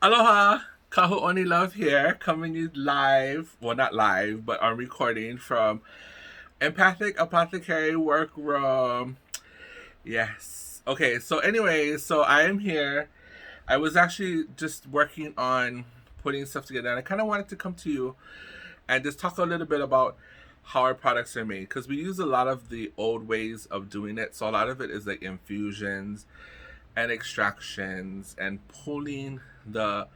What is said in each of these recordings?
Aloha, Kahu Oni Luv here, coming you live, well not live, but on recording from Empathic Apothecary Workroom. Yes. Okay, so anyways, so I am here. I was actually just working on putting stuff together, and I kind of wanted to come to you and just talk a little bit about how our products are made, because we use a lot of the old ways of doing it. So a lot of it is like infusions and extractions and pulling the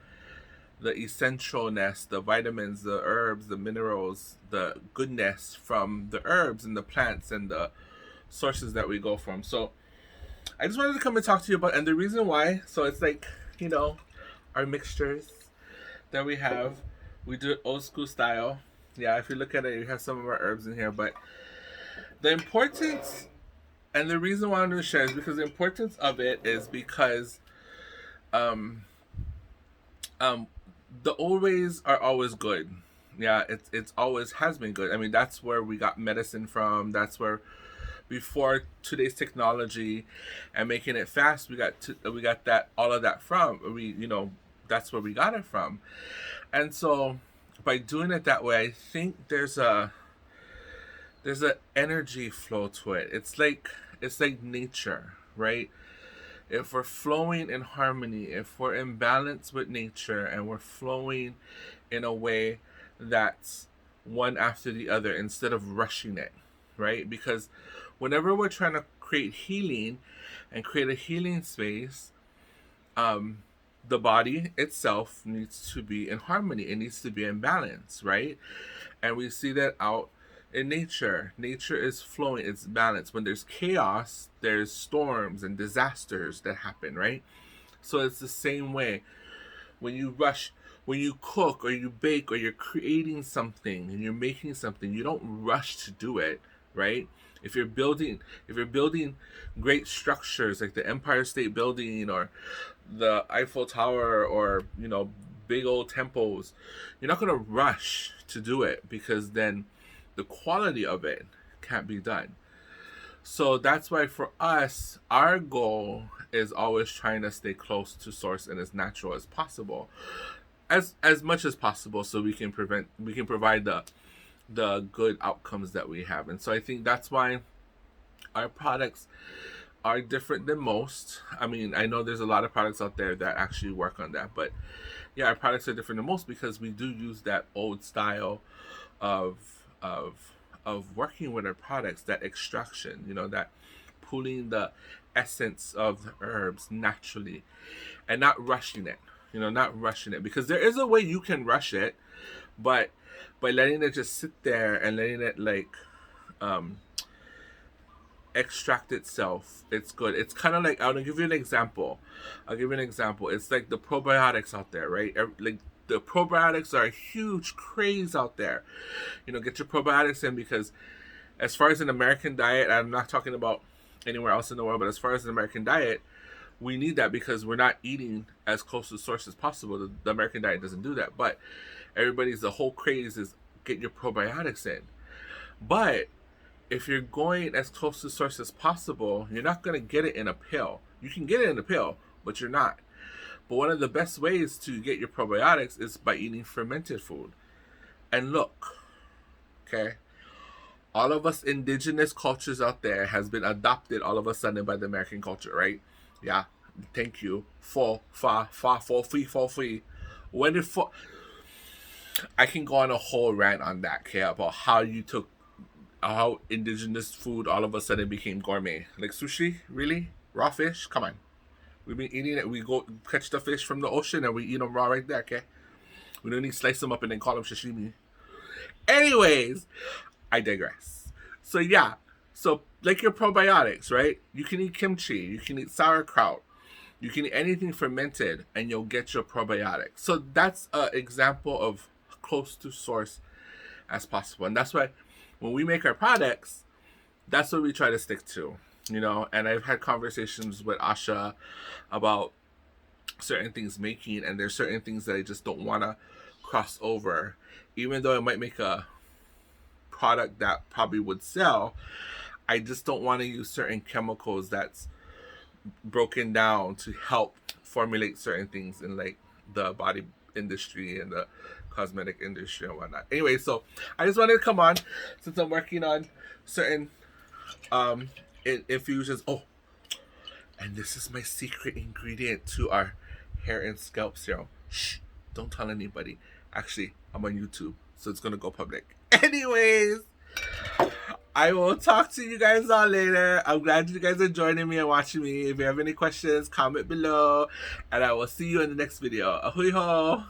essentialness, the vitamins, the herbs, the minerals, the goodness from the herbs and the plants and the sources that we go from. So I just wanted to come and talk to you about, and the reason why. So it's like, you know, our mixtures that we have. We do it old school style. Yeah, if you look at it, you have some of our herbs in here, but the importance and the reason why I'm going to share is because the importance of it is because um um the old ways are always good. Yeah, it's always has been good. I mean, that's where we got medicine from. That's where before today's technology and making it fast, we got that all of that from. That's where we got it from. And so by doing it that way, I think there's a energy flow to it. It's like nature, right? If we're flowing in harmony, if we're in balance with nature and we're flowing in a way that's one after the other instead of rushing it, right? Because whenever we're trying to create healing and create a healing space, um, the body itself needs to be in harmony. It needs to be in balance, right? And we see that out in nature. Nature is flowing, it's balanced. When there's chaos, there's storms and disasters that happen, right? So it's the same way. When you rush, when you cook or you bake or you're creating something and you're making something, you don't rush to do it, right? If you're building great structures like the Empire State Building or the Eiffel Tower or big old temples, you're not gonna rush to do it because then the quality of it can't be done. So that's why for us, our goal is always trying to stay close to source and as natural as possible, as much as possible, so we can provide the good outcomes that we have. And so I think that's why our products are different than most. I mean, I know there's a lot of products out there that actually work on that, but yeah, our products are different than most because we do use that old style of of working with our products, that extraction, that pulling the essence of the herbs naturally and not rushing it. Not rushing it, because there is a way you can rush it, but by letting it just sit there and letting it um extract itself, it's good. It's kind of like, I'll give you an example. It's like the probiotics out there, right? Like the probiotics are a huge craze out there. Get your probiotics in, because as far as an American diet, I'm not talking about anywhere else in the world, but as far as an American diet, we need that because we're not eating as close to the source as possible. The American diet doesn't do that, but the whole craze is get your probiotics in. But if you're going as close to the source as possible, you're not going to get it in a pill. You can get it in a pill, but you're not. But one of the best ways to get your probiotics is by eating fermented food. And look, okay, all of us indigenous cultures out there has been adopted all of a sudden by the American culture, right? Yeah, thank you. For free. When it for, I can go on a whole rant on that, okay, about how indigenous food all of a sudden became gourmet. Like sushi, really? Raw fish? Come on. We've been eating it. We go catch the fish from the ocean and we eat them raw right there, okay? We don't need to slice them up and then call them sashimi. Anyways, I digress. So yeah, so like your probiotics, right? You can eat kimchi, you can eat sauerkraut, you can eat anything fermented, and you'll get your probiotics. So that's an example of close to source as possible, and that's why when we make our products, that's what we try to stick to. And I've had conversations with Asha about certain things making, and there's certain things that I just don't want to cross over, even though it might make a product that probably would sell. I just don't want to use certain chemicals that's broken down to help formulate certain things in like the body industry and the cosmetic industry and whatnot. Anyway, so I just wanted to come on since I'm working on certain infusions. Oh, and this is my secret ingredient to our hair and scalp serum. Shh, don't tell anybody. Actually, I'm on YouTube, so it's gonna go public. Anyways, I will talk to you guys all later. I'm glad you guys are joining me and watching me. If you have any questions, comment below, and I will see you in the next video. Ahui ho!